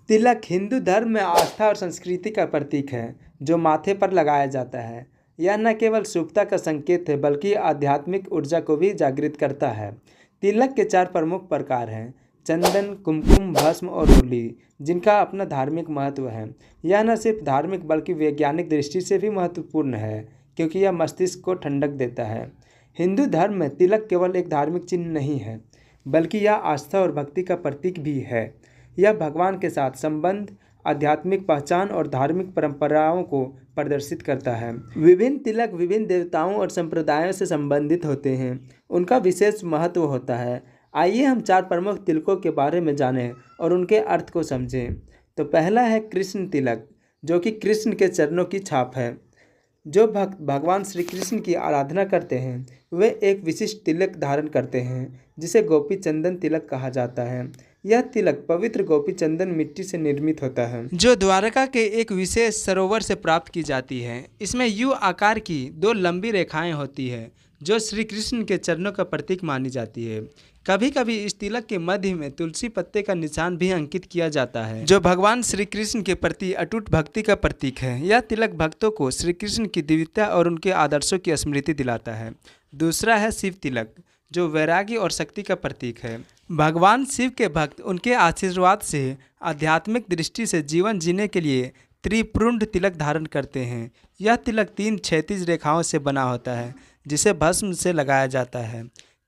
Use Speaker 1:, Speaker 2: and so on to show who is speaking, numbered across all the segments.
Speaker 1: तिलक हिंदू धर्म में आस्था और संस्कृति का प्रतीक है जो माथे पर लगाया जाता है। यह न केवल शुभता का संकेत है बल्कि आध्यात्मिक ऊर्जा को भी जागृत करता है। तिलक के 4 प्रमुख प्रकार हैं: चंदन, कुमकुम, भस्म और रोली, जिनका अपना धार्मिक महत्व है। यह न सिर्फ धार्मिक बल्कि वैज्ञानिक दृष्टि से भी महत्वपूर्ण है क्योंकि यह मस्तिष्क को ठंडक देता है। हिंदू धर्म में तिलक केवल एक धार्मिक चिन्ह नहीं है बल्कि यह आस्था और भक्ति का प्रतीक भी है। यह भगवान के साथ संबंध, आध्यात्मिक पहचान और धार्मिक परंपराओं को प्रदर्शित करता है। विभिन्न तिलक विभिन्न देवताओं और संप्रदायों से संबंधित होते हैं। उनका विशेष महत्व होता है। आइए हम 4 प्रमुख तिलकों के बारे में जानें और उनके अर्थ को समझें। तो पहला है कृष्ण तिलक, जो कि कृष्ण के चरणों की छाप है। जो भक्त भगवान श्री कृष्ण की आराधना करते हैं वे एक विशिष्ट तिलक धारण करते हैं जिसे गोपी चंदन तिलक कहा जाता है। यह तिलक पवित्र गोपी चंदन मिट्टी से निर्मित होता है जो द्वारका के एक विशेष सरोवर से प्राप्त की जाती है। इसमें यू आकार की 2 लंबी रेखाएं होती है जो श्री कृष्ण के चरणों का प्रतीक मानी जाती है। कभी कभी इस तिलक के मध्य में तुलसी पत्ते का निशान भी अंकित किया जाता है जो भगवान श्री कृष्ण के प्रति अटूट भक्ति का प्रतीक है। यह तिलक भक्तों को श्री कृष्ण की दिव्यता और उनके आदर्शों की स्मृति दिलाता है। दूसरा है शिव तिलक, जो वैराग्य और शक्ति का प्रतीक है। भगवान शिव के भक्त उनके आशीर्वाद से आध्यात्मिक दृष्टि से जीवन जीने के लिए त्रिपुंड तिलक धारण करते हैं। यह तिलक 3 क्षैतिज रेखाओं से बना होता है जिसे भस्म से लगाया जाता है।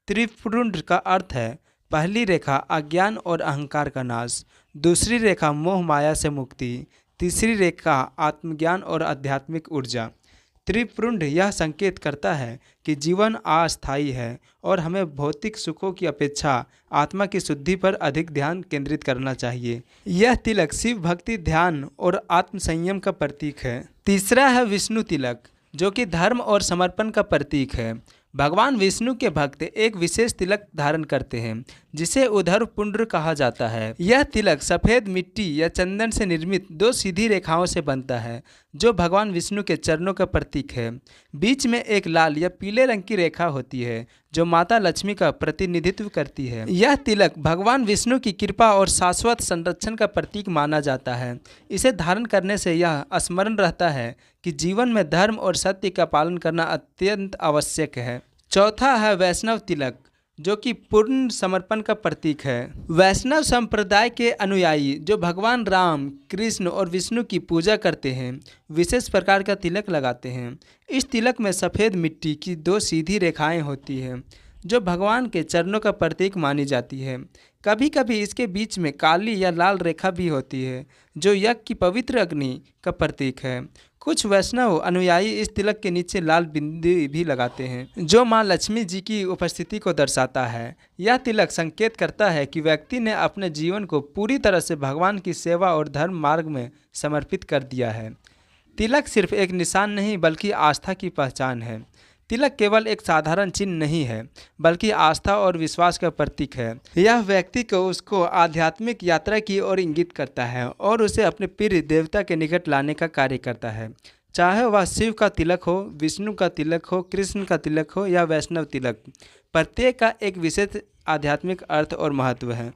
Speaker 1: त्रिपुंड का अर्थ है पहली रेखा अज्ञान और अहंकार का नाश, दूसरी रेखा मोह माया से मुक्ति, तीसरी रेखा आत्मज्ञान और आध्यात्मिक ऊर्जा। त्रिपुंड यह संकेत करता है कि जीवन अस्थायी है और हमें भौतिक सुखों की अपेक्षा आत्मा की शुद्धि पर अधिक ध्यान केंद्रित करना चाहिए। यह तिलक शिव भक्ति, ध्यान और आत्म संयम का प्रतीक है। तीसरा है विष्णु तिलक, जो कि धर्म और समर्पण का प्रतीक है। भगवान विष्णु के भक्त एक विशेष तिलक धारण करते हैं जिसे उधर पुंड्र कहा जाता है। यह तिलक सफ़ेद मिट्टी या चंदन से निर्मित 2 सीधी रेखाओं से बनता है जो भगवान विष्णु के चरणों का प्रतीक है। बीच में एक लाल या पीले रंग की रेखा होती है जो माता लक्ष्मी का प्रतिनिधित्व करती है। यह तिलक भगवान विष्णु की कृपा और शाश्वत संरक्षण का प्रतीक माना जाता है। इसे धारण करने से यह स्मरण रहता है कि जीवन में धर्म और सत्य का पालन करना अत्यंत आवश्यक है। चौथा है वैष्णव तिलक, जो कि पूर्ण समर्पण का प्रतीक है। वैष्णव संप्रदाय के अनुयायी जो भगवान राम, कृष्ण और विष्णु की पूजा करते हैं विशेष प्रकार का तिलक लगाते हैं। इस तिलक में सफ़ेद मिट्टी की 2 सीधी रेखाएं होती हैं जो भगवान के चरणों का प्रतीक मानी जाती है। कभी कभी इसके बीच में काली या लाल रेखा भी होती है जो यज्ञ की पवित्र अग्नि का प्रतीक है। कुछ वैष्णव अनुयायी इस तिलक के नीचे लाल बिंदी भी लगाते हैं जो मां लक्ष्मी जी की उपस्थिति को दर्शाता है। यह तिलक संकेत करता है कि व्यक्ति ने अपने जीवन को पूरी तरह से भगवान की सेवा और धर्म मार्ग में समर्पित कर दिया है। तिलक सिर्फ एक निशान नहीं बल्कि आस्था की पहचान है। तिलक केवल एक साधारण चिन्ह नहीं है बल्कि आस्था और विश्वास का प्रतीक है। यह व्यक्ति को उसको आध्यात्मिक यात्रा की ओर इंगित करता है और उसे अपने प्रिय देवता के निकट लाने का कार्य करता है। चाहे वह शिव का तिलक हो, विष्णु का तिलक हो, कृष्ण का तिलक हो या वैष्णव तिलक, प्रत्येक का एक विशेष आध्यात्मिक अर्थ और महत्व है।